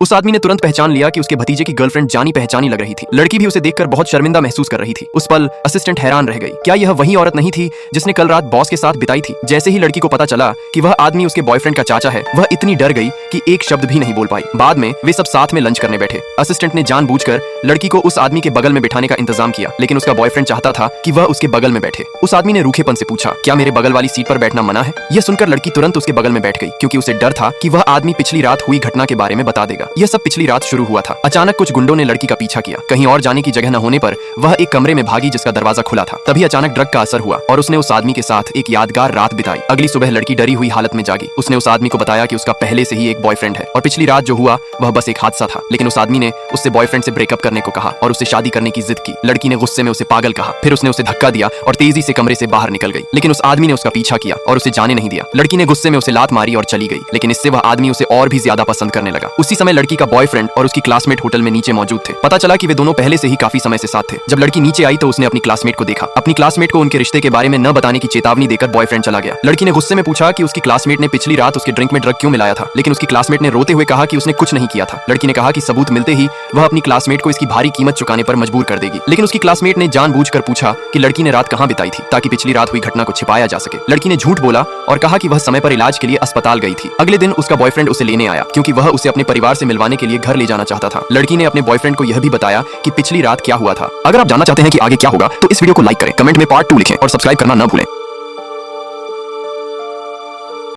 उस आदमी ने तुरंत पहचान लिया कि उसके भतीजे की गर्लफ्रेंड जानी पहचानी लग रही थी। लड़की भी उसे देखकर बहुत शर्मिंदा महसूस कर रही थी। उस पल असिस्टेंट हैरान रह गई। क्या यह वही औरत नहीं थी जिसने कल रात बॉस के साथ बिताई थी? जैसे ही लड़की को पता चला कि वह आदमी उसके बॉयफ्रेंड का चाचा है, वह इतनी डर गई कि एक शब्द भी नहीं बोल पाई। बाद में वे सब साथ में लंच करने बैठे। असिस्टेंट ने जानबूझकर लड़की को उस आदमी के बगल में बिठाने का इंतजाम किया, लेकिन उसका बॉयफ्रेंड चाहता था कि वह उसके बगल में बैठे। उस आदमी ने रूखेपन से पूछा, क्या मेरे बगल वाली सीट पर बैठना मना है? यह सुनकर लड़की तुरंत उसके बगल में बैठ गई, क्योंकि उसे डर था कि वह आदमी पिछली रात हुई घटना के बारे में बता देगा। यह सब पिछली रात शुरू हुआ था। अचानक कुछ गुंडों ने लड़की का पीछा किया। कहीं और जाने की जगह न होने पर वह एक कमरे में भागी जिसका दरवाजा खुला था। तभी अचानक ड्रग का असर हुआ और उसने उस आदमी के साथ एक यादगार रात बिताई। अगली सुबह लड़की डरी हुई हालत में जागी। उसने उस आदमी को बताया कि उसका पहले से ही एक बॉयफ्रेंड है और पिछली रात जो हुआ वह बस एक हादसा था। लेकिन उस आदमी ने उससे बॉयफ्रेंड से ब्रेकअप करने को कहा और उससे शादी करने की जिद की। लड़की ने गुस्से में उसे पागल कहा, फिर उसने उसे धक्का दिया और तेजी से कमरे से बाहर निकल गई। लेकिन उस आदमी ने उसका पीछा किया और उसे जाने नहीं दिया। लड़की ने गुस्से में उसे लात मारी और चली गई, लेकिन इससे वह आदमी उसे और भी ज्यादा पसंद करने लगा। उसी समय लड़की का बॉयफ्रेंड और उसकी क्लासमेट होटल में नीचे मौजूद थे। पता चला कि वे दोनों पहले से ही काफी समय से साथ थे। जब लड़की नीचे आई तो उसने अपनी क्लासमेट को देखा। अपनी क्लासमेट को उनके रिश्ते के बारे में न बताने की चेतावनी देकर बॉयफ्रेंड चला गया। लड़की ने गुस्से में पूछा कि उसकी क्लासमेट ने पिछली रात उसके ड्रिंक में ड्रग क्यों मिलाया था, लेकिन उसकी क्लासमेट ने रोते हुए कहा कि उसने कुछ नहीं किया था। लड़की ने कहा कि सबूत मिलते ही वह अपनी क्लासमेट को इसकी भारी कीमत चुकाने पर मजबूर कर देगी। लेकिन उसकी क्लासमेट ने जानबूझकर पूछा कि लड़की ने रात कहां बिताई थी, ताकि पिछली रात हुई घटना को छिपाया जा सके। लड़की ने झूठ बोला और कहा कि वह समय पर इलाज के लिए अस्पताल गई थी। अगले दिन उसका बॉयफ्रेंड उसे लेने आया, क्योंकि वह उसे अपने परिवार से मिलवाने के लिए घर ले जाना चाहता था। लड़की ने अपने बॉयफ्रेंड को यह भी बताया कि पिछली रात क्या हुआ था। अगर आप जानना चाहते हैं कि आगे क्या होगा तो इस वीडियो को लाइक करें, कमेंट में पार्ट 2 लिखें और सब्सक्राइब करना न भूलें।